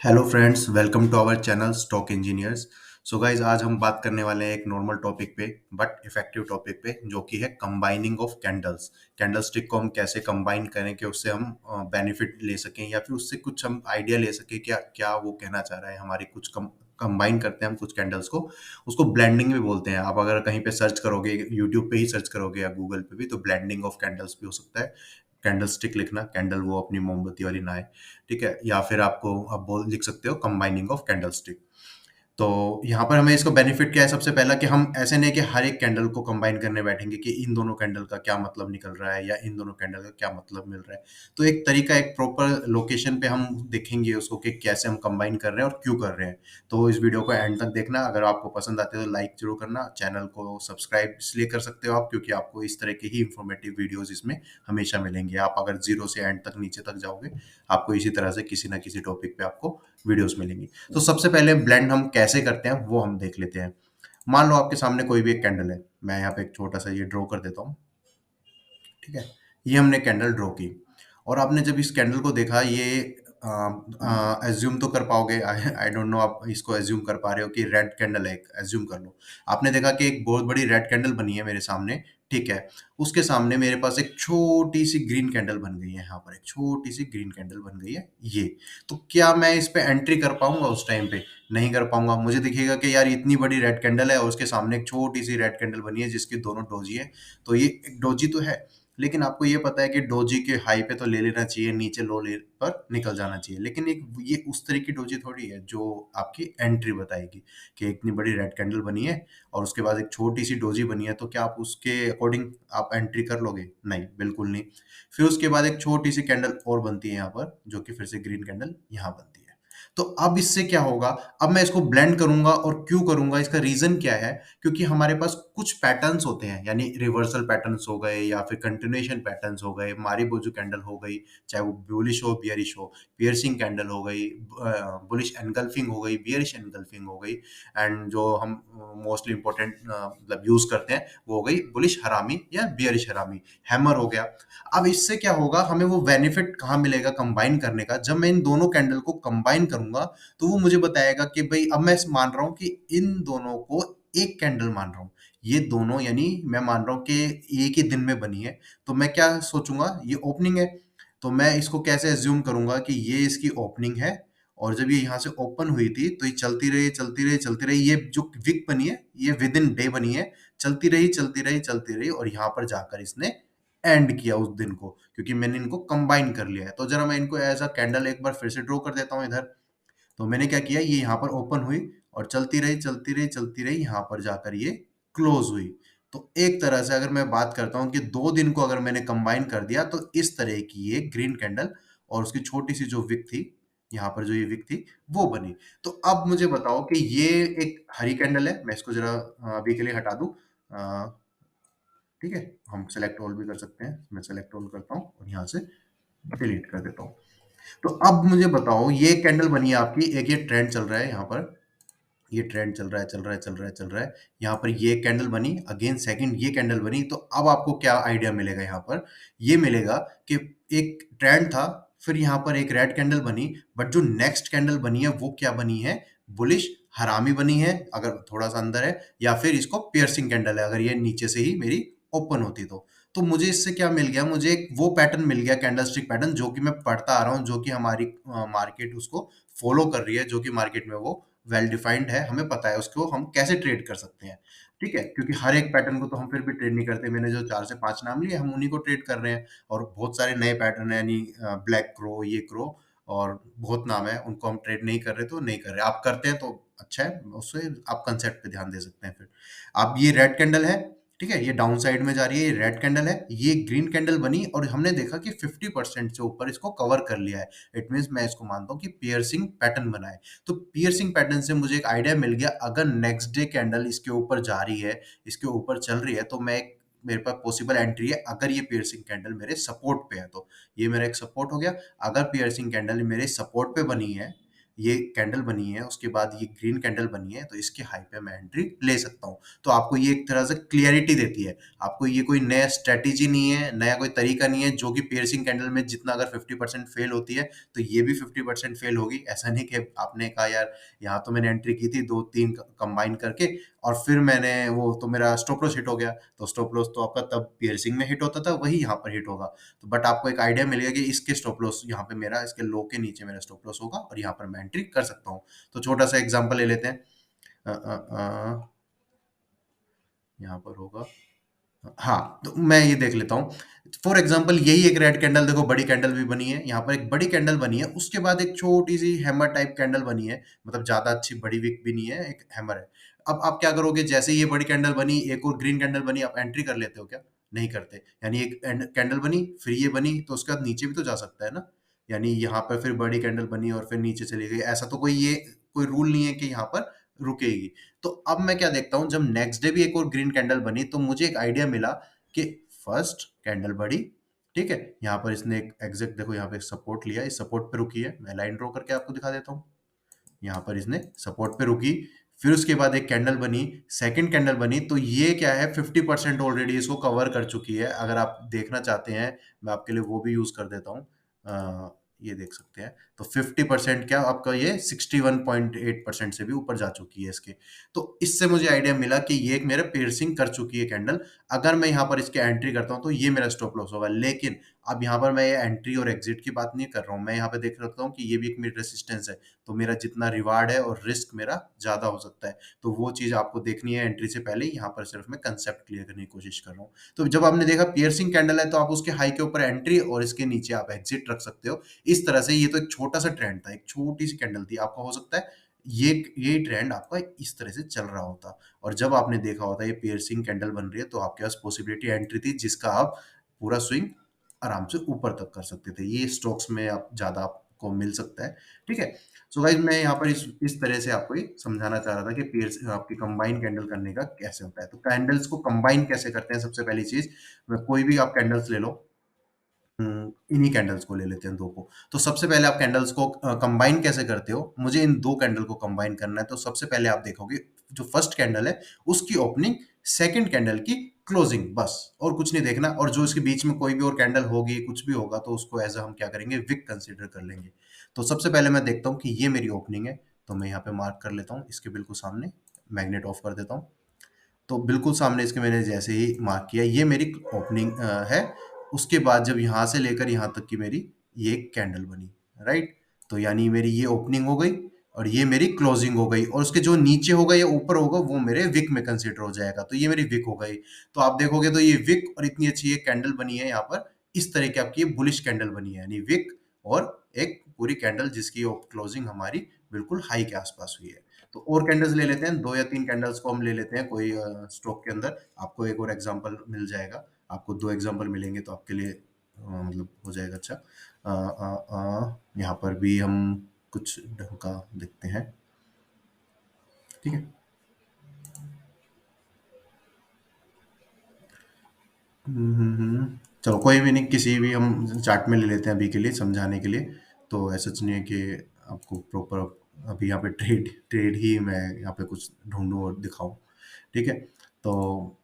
Hello friends, welcome to our channel stock engineers. So guys, आज हम बात करने वाले हैं एक नॉर्मल टॉपिक पे बट इफेक्टिव टॉपिक पे, जो कि है combining of candles. Candlestick को हम कैसे कंबाइन करें कि उससे हम बेनिफिट ले सकें या फिर उससे कुछ हम आइडिया ले सकें, क्या क्या वो कहना चाह रहा है। हमारी कुछ कंबाइन करते हैं हम कुछ कैंडल्स को, उसको ब्लेंडिंग भी बोलते हैं। आप अगर कहीं पे सर्च करोगे, यूट्यूब पे ही सर्च करोगे या गूगल पे भी, तो ब्लेंडिंग ऑफ कैंडल्स भी हो सकता है। कैंडल स्टिक लिखना, कैंडल वो अपनी मोमबत्ती वाली ना है, ठीक है। या फिर आपको आप बोल लिख सकते हो कंबाइनिंग ऑफ कैंडल स्टिक। तो यहाँ पर हमें इसको बेनिफिट क्या है, सबसे पहला कि हम ऐसे नहीं कि हर एक कैंडल को कंबाइन करने बैठेंगे कि इन दोनों कैंडल का क्या मतलब निकल रहा है या इन दोनों कैंडल का क्या मतलब मिल रहा है। तो एक तरीका, एक प्रॉपर लोकेशन पे हम देखेंगे उसको कि कैसे हम कंबाइन कर रहे हैं और क्यों कर रहे हैं। तो इस वीडियो को एंड तक देखना। अगर आपको पसंद आते हैं तो लाइक जरूर करना। चैनल को सब्सक्राइब इसलिए कर सकते हो आप, क्योंकि आपको इस तरह के ही इंफॉर्मेटिव वीडियोज इसमें हमेशा मिलेंगे। आप अगर जीरो से एंड तक नीचे तक जाओगे, आपको इसी तरह से किसी ना किसी टॉपिक पे आपको वीडियोस मिलेंगी। तो सबसे पहले ब्लेंड हम कैसे करते हैं वो हम देख लेते हैं। मान लो आपके सामने कोई भी एक कैंडल है, मैं यहाँ पे एक छोटा सा ये ड्रॉ कर देता हूँ, ठीक है। ये हमने कैंडल ड्रॉ की, और आपने जब इस कैंडल को देखा, ये एज्यूम तो कर पाओगे, आई डोंट नो आप इसको एज्यूम कर पा रहे हो कि रेड कैंडल है, एज्यूम कर लो। आपने देखा कि एक बहुत बड़ी रेड कैंडल बनी है मेरे सामने, ठीक है। उसके सामने मेरे पास एक छोटी सी ग्रीन कैंडल बन गई है, यहाँ पर एक छोटी सी ग्रीन कैंडल बन गई है ये। तो क्या मैं इस पे एंट्री कर पाऊंगा उस टाइम पे? नहीं कर पाऊंगा। मुझे दिखेगा कि यार इतनी बड़ी रेड कैंडल है और उसके सामने एक छोटी सी रेड कैंडल बनी है जिसकी दोनों डोजी है। तो ये एक डोजी तो है, लेकिन आपको ये पता है कि डोजी के हाई पे तो ले लेना चाहिए, नीचे लो ले पर निकल जाना चाहिए। लेकिन एक ये उस तरह की डोजी थोड़ी है जो आपकी एंट्री बताएगी कि इतनी बड़ी रेड कैंडल बनी है और उसके बाद एक छोटी सी डोजी बनी है, तो क्या आप उसके अकॉर्डिंग आप एंट्री कर लोगे? नहीं, बिल्कुल नहीं। फिर उसके बाद एक छोटी सी कैंडल और बनती है यहाँ पर, जो कि फिर से ग्रीन कैंडल यहाँ बनती है। तो अब इससे क्या होगा? अब मैं इसको ब्लेंड करूंगा, और क्यों करूंगा, इसका रीजन क्या है? क्योंकि हमारे पास कुछ पैटर्न्स होते हैं, यानी रिवर्सल पैटर्न्स हो गए या फिर कंटिन्यूएशन पैटर्न्स हो गए, मारीबोजू कैंडल हो गई, चाहे वो बुलिश हो बियरिश हो, पियर्सिंग कैंडल हो गई, बुलिश एनगल्फिंग हो गई, बियरिश एनगल्फिंग हो गई, एंड जो हम मोस्टली इंपॉर्टेंट मतलब यूज करते हैं वो हो गई बुलिश हरामी या बियरिश हरामी, हैमर हो गया। अब इससे क्या होगा, हमें वो बेनिफिट कहाँ मिलेगा कंबाइन करने का? जब मैं इन दोनों कैंडल को कंबाइन करूंगा, तो वो मुझे बताएगा कि भाई अब मैं मान रहा हूं कि इन दोनों को एक कैंडल मान रहा हूं। ये दोनों, यानी मैं मान रहा हूं कि एक ही दिन में बनी है। तो मैं क्या सोचूंगा, ये ओपनिंग है। तो मैं इसको कैसे एज्यूम करूंगा कि ये इसकी ओपनिंग है, और जब ये यहाँ से ओपन हुई थी तो ये चलती रही चलती रही चलती रही। ये जो विक बनी है ये विद इन डे बनी है, चलती रही चलती रही चलती रही, और यहाँ पर जाकर इसने एंड किया उस दिन को, क्योंकि मैंने इनको कंबाइन कर लिया है। तो जरा मैं इनको एज अ कैंडल एक बार फिर से ड्रॉ कर देता हूँ इधर। तो मैंने क्या किया, ये यहाँ पर ओपन हुई और चलती रही चलती रही चलती रही, यहाँ पर जाकर ये क्लोज हुई। तो एक तरह से अगर मैं बात करता हूँ कि 2 दिन को अगर मैंने कंबाइन कर दिया, तो इस तरह की ये ग्रीन कैंडल और उसकी छोटी सी जो विक थी, यहाँ पर जो ये विक थी, वो बनी। तो अब मुझे बताओ कि ये एक हरी कैंडल है, मैं इसको जरा अभी के लिए हटा दूं, ठीक है। हम सेलेक्ट ऑल भी कर सकते हैं, मैं सेलेक्ट ऑल करता हूँ और यहाँ से डिलीट कर देता हूँ। तो अब मुझे बताओ, ये कैंडल बनी है आपकी, एक ये ट्रेंड चल रहा है यहाँ पर, ये ट्रेंड चल रहा है चल रहा है चल रहा है चल रहा है। यहाँ पर ये कैंडल बनी, अगेन सेकंड ये कैंडल बनी। तो अब आपको क्या आइडिया मिलेगा यहाँ पर? ये मिलेगा कि एक ट्रेंड था, फिर यहाँ पर एक रेड कैंडल बनी, बट जो नेक्स्ट कैंडल बनी है वो क्या बनी है? बुलिश हरामी बनी है, अगर थोड़ा सा अंदर है, या फिर इसको पियर्सिंग कैंडल है अगर ये नीचे से ही मेरी ओपन होती तो। तो मुझे इससे क्या मिल गया? मुझे एक वो पैटर्न मिल गया, कैंडल स्टिक पैटर्न, जो कि मैं पढ़ता आ रहा हूँ, जो कि हमारी मार्केट उसको फॉलो कर रही है, जो कि मार्केट में वो वेल डिफाइंड है, हमें पता है उसको हम कैसे ट्रेड कर सकते हैं, ठीक है। क्योंकि हर एक पैटर्न को तो हम फिर भी ट्रेड नहीं करते। मैंने जो 4 से 5 नाम लिए, हम उन्हीं को ट्रेड कर रहे हैं। और बहुत सारे नए पैटर्न है, यानी ब्लैक क्रो, ये क्रो, और बहुत नाम है, उनको हम ट्रेड नहीं कर रहे तो नहीं कर रहे। आप करते हैं तो अच्छा है, उससे आप कंसेप्ट पे ध्यान दे सकते हैं। फिर अब ये रेड कैंडल है, ठीक है, ये डाउन साइड में जा रही है, ये रेड कैंडल है, ये ग्रीन कैंडल बनी, और हमने देखा कि 50% से ऊपर इसको कवर कर लिया है। इट मीन्स मैं इसको मानता हूँ कि पियर्सिंग पैटर्न बना है। तो पियर्सिंग पैटर्न से मुझे एक आइडिया मिल गया, अगर नेक्स्ट डे कैंडल इसके ऊपर जा रही है, इसके ऊपर चल रही है, तो मेरे पास पॉसिबल एंट्री है, अगर ये पियर्सिंग कैंडल मेरे सपोर्ट पे है तो। ये मेरा एक सपोर्ट हो गया। अगर पियर्सिंग कैंडल मेरे सपोर्ट पे बनी है, ये कैंडल बनी है, उसके बाद ये ग्रीन कैंडल बनी है, तो इसके हाई पे मैं एंट्री ले सकता हूँ। तो आपको ये एक तरह से क्लियरिटी देती है। आपको ये कोई नया स्ट्रैटेजी नहीं है, नया कोई तरीका नहीं है, जो कि पियर्सिंग कैंडल में जितना अगर 50% फेल होती है, तो ये भी 50% फेल होगी। ऐसा नहीं कि आपने कहा यार यहाँ तो मैंने एंट्री की थी 2-3 कंबाइन करके और फिर मैंने वो तो मेरा स्टॉप लॉस हिट हो गया। तो स्टॉप लॉस तो आपका तब पियर्सिंग में हिट होता था, वही यहाँ पर हिट होगा। तो बट आपको एक आइडिया मिलेगा कि इसके स्टॉप लॉस यहाँ पे मेरा, इसके लो के नीचे मेरा स्टॉप लॉस होगा और यहाँ पर मैं एंट्री कर सकता हूँ। तो छोटा सा एग्जांपल ले लेते हैं। यहाँ पर होगा, हाँ, तो मैं ये देख लेता हूँ। फॉर एग्जाम्पल यही एक रेड कैंडल देखो, बड़ी कैंडल भी बनी है, यहाँ पर एक बड़ी कैंडल बनी है, उसके बाद एक छोटी सी हैमर टाइप कैंडल बनी है, मतलब ज्यादा अच्छी बड़ी विक भी नहीं है, एक हैमर है। अब आप क्या करोगे, जैसे ही ये बड़ी कैंडल बनी, एक और ग्रीन कैंडल बनी, आप एंट्री कर लेते हो क्या? नहीं करते। यानी एक कैंडल बनी, फिर ये बनी, तो उसके बाद नीचे भी तो जा सकता है ना। यानी यहाँ पर फिर बड़ी कैंडल बनी और फिर नीचे चली गई, ऐसा तो कोई ये कोई रूल नहीं है कि यहाँ पर रुकेगी। तो अब मैं क्या देखता हूँ, जब नेक्स्ट डे भी एक और ग्रीन कैंडल बनी, तो मुझे एक आइडिया मिला कि फर्स्ट कैंडल बढ़ी, ठीक है, यहाँ पर इसने एक एग्जैक्ट देखो यहाँ पे सपोर्ट लिया, इस सपोर्ट पे रुकी है, मैं लाइन ड्रॉ करके आपको दिखा देता हूँ। यहाँ पर इसने सपोर्ट पे रुकी, फिर उसके बाद एक कैंडल बनी, सेकंड कैंडल बनी, तो ये क्या है 50% ऑलरेडी इसको कवर कर चुकी है। अगर आप देखना चाहते हैं, मैं आपके लिए वो भी यूज कर देता हूँ। ये देख सकते हैं, तो 50% क्या आपका, ये 61.8% से भी ऊपर जा चुकी है इसके। तो इससे मुझे आइडिया मिला कि ये एक मेरा पियर्सिंग कर चुकी है कैंडल। अगर मैं यहाँ पर इसके एंट्री करता हूँ तो ये मेरा स्टॉप लॉस होगा। लेकिन अब यहाँ पर मैं ये एंट्री और एग्जिट की बात नहीं कर रहा हूँ, मैं यहाँ पे देख सकता हूँ कि ये भी एक मेरी रेसिस्टेंस है। तो मेरा जितना रिवार्ड है और रिस्क मेरा ज्यादा हो सकता है, तो वो चीज आपको देखनी है एंट्री से पहले। यहाँ पर सिर्फ मैं कंसेप्ट क्लियर करने की कोशिश कर रहा हूँ। तो जब आपने देखा पियर्सिंग कैंडल है, तो आप उसके हाई के ऊपर एंट्री और इसके नीचे आप एग्जिट रख सकते हो। इस तरह से ये तो एक छोटा सा ट्रेंड था, एक छोटी सी कैंडल थी, आपका हो सकता है ये ट्रेंड आपका इस तरह से चल रहा होता। और जब आपने देखा होता ये पियर्सिंग कैंडल बन रही है, तो आपके पास पॉसिबिलिटी एंट्री थी, जिसका आप पूरा स्विंग आराम से ऊपर तक कर सकते थे। ये स्टॉक्स में आप ज्यादा आपको मिल सकता है, ठीक है। सो गाइज मैं यहाँ पर इस तरह से आपको ये समझाना चाह रहा था कि पेयर्स आपकी कंबाइन कैंडल करने का कैसे होता है। तो कैंडल्स को कंबाइन कैसे करते हैं, सबसे पहली चीज, कोई भी आप कैंडल्स ले लो, इन्हीं कैंडल्स को ले लेते हैं दो को। तो सबसे पहले आप कैंडल्स को कंबाइन कैसे करते हो, मुझे इन दो कैंडल को कंबाइन करना है। तो सबसे पहले आप देखोगे जो फर्स्ट कैंडल है उसकी ओपनिंग, सेकंड कैंडल की क्लोजिंग, बस और कुछ नहीं देखना। और जो इसके बीच में कोई भी और कैंडल होगी, कुछ भी होगा, तो उसको एज हम क्या करेंगे, विक कंसिडर कर लेंगे। तो सबसे पहले मैं देखता हूँ कि ये मेरी ओपनिंग है, तो मैं यहाँ पे मार्क कर लेता हूँ, इसके बिल्कुल सामने मैग्नेट ऑफ कर देता हूँ। तो बिल्कुल सामने इसके मैंने जैसे ही मार्क किया, ये मेरी ओपनिंग है। उसके बाद जब यहाँ से लेकर यहाँ तक की मेरी ये एक कैंडल बनी, राइट। तो यानी मेरी ये ओपनिंग हो गई और ये मेरी क्लोजिंग हो गई, और उसके जो नीचे होगा या ऊपर होगा वो मेरे विक में कंसिडर हो जाएगा। तो ये मेरी विक हो गई। तो आप देखोगे तो ये विक और इतनी अच्छी ये कैंडल बनी है यहाँ पर, इस तरह की आपकी ये बुलिश कैंडल बनी है, यानी विक और एक पूरी कैंडल जिसकी क्लोजिंग हमारी बिल्कुल हाई के आसपास हुई है। तो और कैंडल्स ले लेते हैं, 2 या 3 कैंडल्स को हम ले लेते हैं कोई स्टॉक के अंदर। आपको एक और एग्जांपल मिल जाएगा, आपको 2 एग्जांपल मिलेंगे तो आपके लिए मतलब हो जाएगा अच्छा। यहाँ पर भी हम कुछ ढंग का देखते हैं, ठीक है। चलो कोई भी नहीं, किसी भी हम चार्ट में ले लेते हैं अभी के लिए समझाने के लिए। तो ऐसा नहीं है कि आपको प्रॉपर अभी यहाँ पे ट्रेड ट्रेड ही मैं यहाँ पे कुछ ढूंढूं और दिखाऊं, ठीक है। तो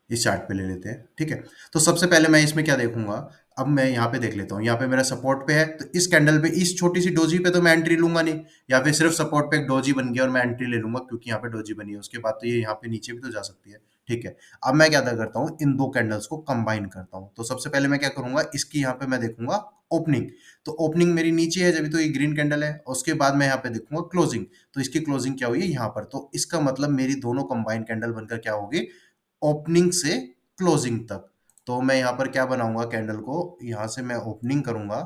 इस चार्ट पे ले लेते हैं, ठीक है। तो सबसे पहले मैं इसमें क्या देखूंगा, अब मैं यहाँ पे देख लेता हूँ, यहाँ पे मेरा सपोर्ट पे है, तो इस कैंडल पे, इस छोटी सी डोजी पे तो मैं एंट्री लूंगा नहीं, या फिर सिर्फ सपोर्ट पे एक डोजी बन गया और मैं एंट्री ले लूंगा क्योंकि यहाँ पे डोजी बनी है। उसके बाद तो ये यहाँ पे नीचे भी तो जा सकती है, ठीक है। अब मैं क्या करता हूँ, इन दो कैंडल्स को कंबाइन करता हूँ। तो सबसे पहले मैं क्या करूंगा, इसकी यहाँ पे मैं देखूंगा ओपनिंग। तो ओपनिंग मेरी नीचे है, जब तो ये ग्रीन कैंडल है। उसके बाद मैं यहाँ पे देखूंगा क्लोजिंग, तो इसकी क्लोजिंग क्या हुई है यहाँ पर। तो इसका मतलब मेरी दोनों कंबाइन कैंडल बनकर क्या होगी, ओपनिंग से क्लोजिंग तक। तो मैं यहाँ पर क्या बनाऊंगा, कैंडल को यहाँ से मैं ओपनिंग करूंगा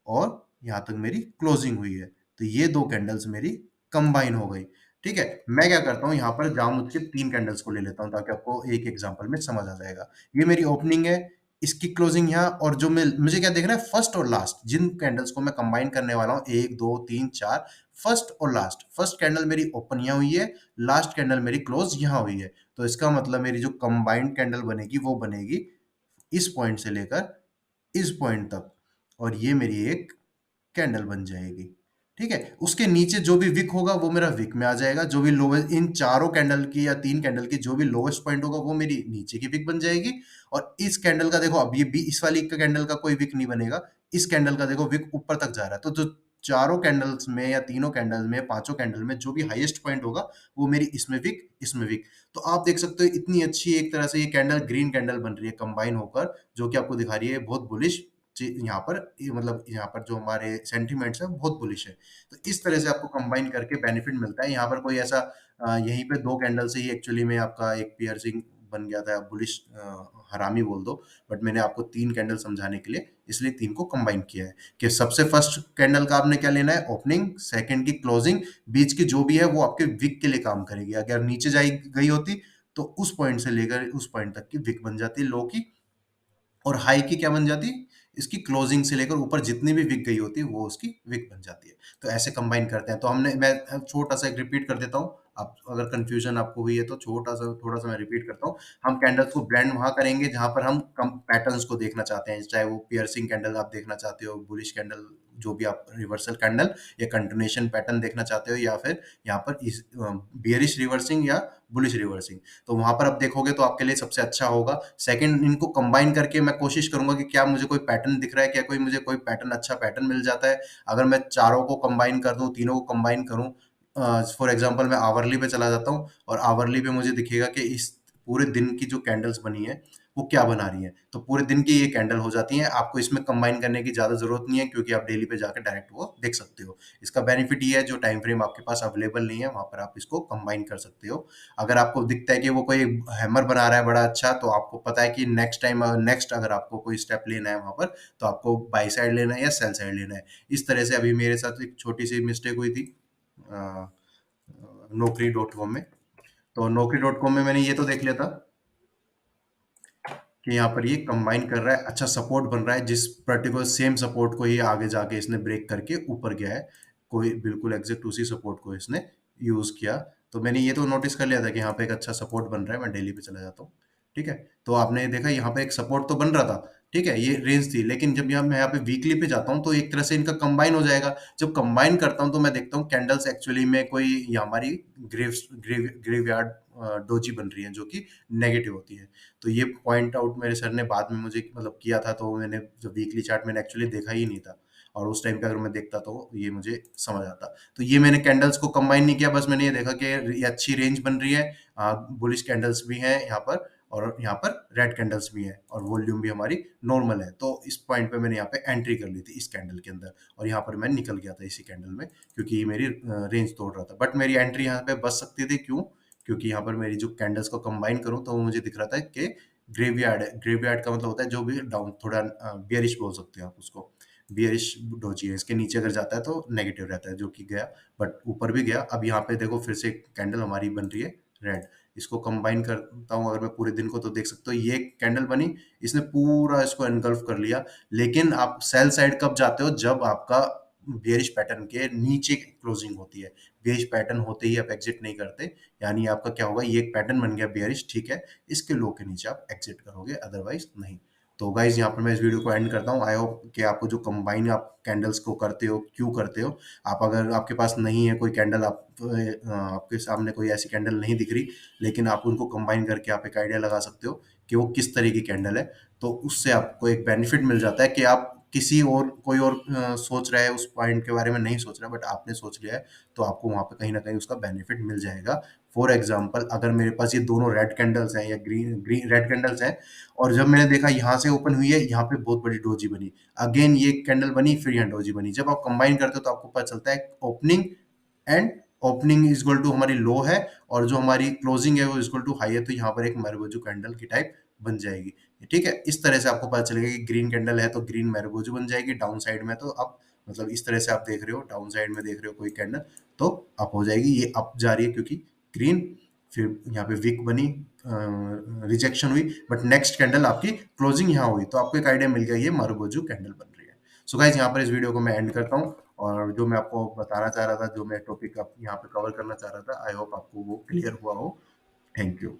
और यहाँ तक मेरी क्लोजिंग हुई है, तो ये दो कैंडल्स मेरी कंबाइन हो गई, ठीक है। मैं क्या करता हूँ, यहाँ पर जामुन के 3 कैंडल्स को ले लेता हूँ ताकि आपको एक एग्जांपल में समझ आ जाएगा। ये मेरी ओपनिंग है, इसकी क्लोजिंग यहाँ, और जो मैं मुझे क्या देखना है, फर्स्ट और लास्ट जिन कैंडल्स को मैं कंबाइन करने वाला हूँ, 1 2 3 4, फर्स्ट और लास्ट। फर्स्ट कैंडल मेरी ओपन यहाँ हुई है, लास्ट कैंडल मेरी क्लोज यहाँ हुई है। तो इसका मतलब मेरी जो कंबाइंड कैंडल बनेगी वो बनेगी इस पॉइंट से लेकर इस पॉइंट तक, और ये मेरी एक कैंडल बन जाएगी, ठीक है, उसके नीचे जो भी विक होगा वो मेरा विक में आ जाएगा, जो भी लोवेस्ट इन चारों कैंडल की या 3 कैंडल की जो भी लोवेस्ट पॉइंट होगा वो मेरी नीचे की विक बन जाएगी। और इस कैंडल का देखो, अब ये भी इस वाली का कैंडल का कोई विक नहीं बनेगा, इस कैंडल का देखो विक ऊपर तक जा रहा है, तो जो चारों कैंडल्स में या तीनों कैंडल में, पांचों कैंडल में जो भी हाईएस्ट पॉइंट होगा वो मेरी इसमें विक, इसमें विक। तो आप देख सकते हो इतनी अच्छी एक तरह से ये कैंडल ग्रीन कैंडल बन रही है कंबाइन होकर, जो कि आपको दिखा रही है बहुत बुलिश। यहाँ पर ये मतलब यहाँ पर जो हमारे सेंटिमेंट्स है बहुत बुलिश है। तो इस तरह से आपको कंबाइन करके बेनिफिट मिलता है। यहाँ पर कोई ऐसा यहीं पे 2 कैंडल से ही एक्चुअली में आपका एक पियर्सिंग बन गया था, बुलिश हरामी बोल दो। बट मैंने आपको 3 कैंडल समझाने के लिए इसलिए 3 को कंबाइन किया है कि सबसे फर्स्ट कैंडल का आपने क्या लेना है, ओपनिंग, सेकंड की क्लोजिंग, बीच की जो भी है वो आपके विक के लिए काम करेगी। अगर नीचे जाई गई होती तो उस पॉइंट से लेकर उस पॉइंट तक की विक बन जाती लो की, और हाई की क्या बन जाती, इसकी क्लोजिंग से लेकर ऊपर जितनी भी विक गई होती है वो उसकी विक बन जाती है। तो ऐसे कंबाइन करते हैं। तो हमने मैं छोटा सा एक रिपीट कर देता हूँ, आप अगर कंफ्यूजन आपको हुई है तो छोटा सा थोड़ा सा मैं रिपीट करता हूँ। हम कैंडल्स को ब्लेंड वहां करेंगे जहां पर हम कम पैटर्न्स को देखना चाहते हैं, चाहे वो पियर्सिंग कैंडल आप देखना चाहते हो, बुलिश कैंडल, जो भी आप रिवर्सल कैंडल या कंटिन्यूएशन पैटर्न देखना चाहते हो, या फिर यहाँ पर इस बियरिश रिवर्सिंग या बुलिश रिवर्सिंग, तो वहां पर आप देखोगे तो आपके लिए सबसे अच्छा होगा। सेकंड, इनको कंबाइन करके मैं कोशिश करूंगा कि क्या मुझे कोई पैटर्न दिख रहा है, क्या कोई मुझे कोई पैटर्न, अच्छा पैटर्न मिल जाता है। अगर मैं चारों को कंबाइन कर दूं, तीनों को कंबाइन करूं, फॉर एग्जांपल मैं आवरली पे चला जाता हूं और आवरली पे मुझे दिखेगा कि इस पूरे दिन की जो कैंडल्स बनी है वो क्या बना रही है, तो पूरे दिन की ये कैंडल हो जाती है। आपको इसमें कंबाइन करने की ज्यादा जरूरत नहीं है, क्योंकि आप डेली पे जाकर डायरेक्ट वो देख सकते हो। इसका बेनिफिट ये है, जो टाइम फ्रेम आपके पास अवेलेबल नहीं है वहां पर आप इसको कंबाइन कर सकते हो। अगर आपको दिखता है कि वो कोई हैमर बना रहा है बड़ा अच्छा, तो आपको पता है कि नेक्स्ट टाइम, नेक्स्ट अगर आपको कोई स्टेप लेना है वहां पर, तो आपको बाई साइड लेना है या सेल साइड लेना है। इस तरह से अभी मेरे साथ एक छोटी सी मिस्टेक हुई थी नौकरी डॉट कॉम में। तो नौकरी डॉट कॉम में मैंने ये तो देख लिया था कि यहाँ पर ये कंबाइन कर रहा है, अच्छा सपोर्ट बन रहा है, जिस पर्टिकुलर सेम सपोर्ट को ही आगे जाके इसने ब्रेक करके ऊपर गया है, कोई बिल्कुल एग्जैक्ट उसी सपोर्ट को इसने यूज किया। तो मैंने ये तो नोटिस कर लिया था कि यहाँ पे एक अच्छा सपोर्ट बन रहा है, मैं डेली पे चला जाता हूँ। ठीक है, तो आपने देखा यहाँ पे एक सपोर्ट तो बन रहा था, ठीक है, ये रेंज थी, लेकिन जब मैं यहाँ पे वीकली पे जाता हूँ तो एक तरह से इनका कंबाइन हो जाएगा। जब कंबाइन करता हूँ तो मैं देखता हूँ कैंडल्स एक्चुअली में कोई, ये हमारी ग्रेवयार्ड डोजी बन रही है जो कि नेगेटिव होती है। तो ये पॉइंट आउट मेरे सर ने बाद में मुझे मतलब किया था, तो मैंने जो वीकली चार्ट मैंने एक्चुअली देखा ही नहीं था, और उस टाइम पे अगर मैं देखता तो ये मुझे समझ आता। तो ये मैंने कैंडल्स को कंबाइन नहीं किया, बस मैंने ये देखा कि ये अच्छी रेंज बन रही है, बुलिश कैंडल्स भी हैं यहाँ पर, और यहाँ पर रेड कैंडल्स भी हैं, और वॉल्यूम भी हमारी नॉर्मल है। तो इस पॉइंट पे मैंने यहाँ पे एंट्री कर ली थी इस कैंडल के अंदर, और यहाँ पर मैं निकल गया था इसी कैंडल में, क्योंकि ये मेरी रेंज तोड़ रहा था। बट मेरी एंट्री यहाँ पे बच सकती थी, क्यों? क्योंकि यहाँ पर मेरी जो कैंडल्स को कंबाइन करूँ तो वो मुझे दिख रहा था कि ग्रेवयार्ड है। ग्रेवयार्ड का मतलब होता है जो भी डाउन, थोड़ा बियरिश बोल सकते हो आप उसको, बियरिश डोजी है। इसके नीचे अगर जाता है तो नेगेटिव रहता है, जो कि गया, बट ऊपर भी गया। अब यहाँ पे देखो फिर से कैंडल हमारी बन रही है रेड। इसको कंबाइन करता हूँ अगर मैं पूरे दिन को, तो देख सकते हो ये कैंडल बनी, इसने पूरा इसको एनगल्फ कर लिया। लेकिन आप सेल साइड कब जाते हो, जब आपका बेयरिश पैटर्न के नीचे क्लोजिंग होती है। बेयरिश पैटर्न होते ही आप एग्जिट नहीं करते, यानी आपका क्या होगा, ये एक पैटर्न बन गया बेयरिश, ठीक है, इसके लो के नीचे आप एग्जिट करोगे, अदरवाइज नहीं। तो गाइज यहाँ पर मैं इस वीडियो को एंड करता हूँ। आई होप कि आपको जो कंबाइन आप कैंडल्स को करते हो, क्यों करते हो, आप अगर आपके पास नहीं है कोई कैंडल, आप आपके सामने कोई ऐसी कैंडल नहीं दिख रही, लेकिन आप उनको कंबाइन करके आप एक आइडिया लगा सकते हो कि वो किस तरह की कैंडल है। तो उससे आपको एक बेनिफिट मिल जाता है कि आप किसी और, कोई और सोच रहा है उस पॉइंट के बारे में नहीं सोच रहा, बट आपने सोच लिया है, तो आपको वहां पे कहीं ना कहीं उसका बेनिफिट मिल जाएगा। फॉर एग्जाम्पल, अगर मेरे पास ये दोनों रेड कैंडल्स हैं या ग्रीन ग्रीन रेड कैंडल्स हैं, और जब मैंने देखा यहाँ से ओपन हुई है, यहाँ पे बहुत बड़ी डोजी बनी, अगेन ये कैंडल बनी, फिर यहाँ डोजी बनी, जब आप कंबाइन करते हो तो आपको पता चलता है opening and opening is equal to हमारी लो है, और जो हमारी क्लोजिंग है वो इज इक्वल टू हाई है, तो यहाँ पर एक मैरबोजू कैंडल की टाइप बन जाएगी। ठीक है, इस तरह से आपको पता चलेगा कि ग्रीन कैंडल है तो ग्रीन मैरबोजू बन जाएगी, डाउन साइड में तो आप मतलब इस तरह से आप देख रहे हो, डाउन साइड में देख रहे हो कोई कैंडल, तो अप हो जाएगी, ये अप जा रही है क्योंकि ग्रीन, फिर यहाँ पे विक बनी, रिजेक्शन हुई, बट नेक्स्ट कैंडल आपकी क्लोजिंग यहाँ हुई, तो आपको एक आइडिया मिल गया ये मारुबोजू कैंडल बन रही है। सो गाइज यहाँ पर इस वीडियो को मैं एंड करता हूँ, और जो मैं आपको बताना चाह रहा था, जो मैं टॉपिक यहाँ पे कवर करना चाह रहा था, आई होप आपको वो क्लियर हुआ हो। Thank you.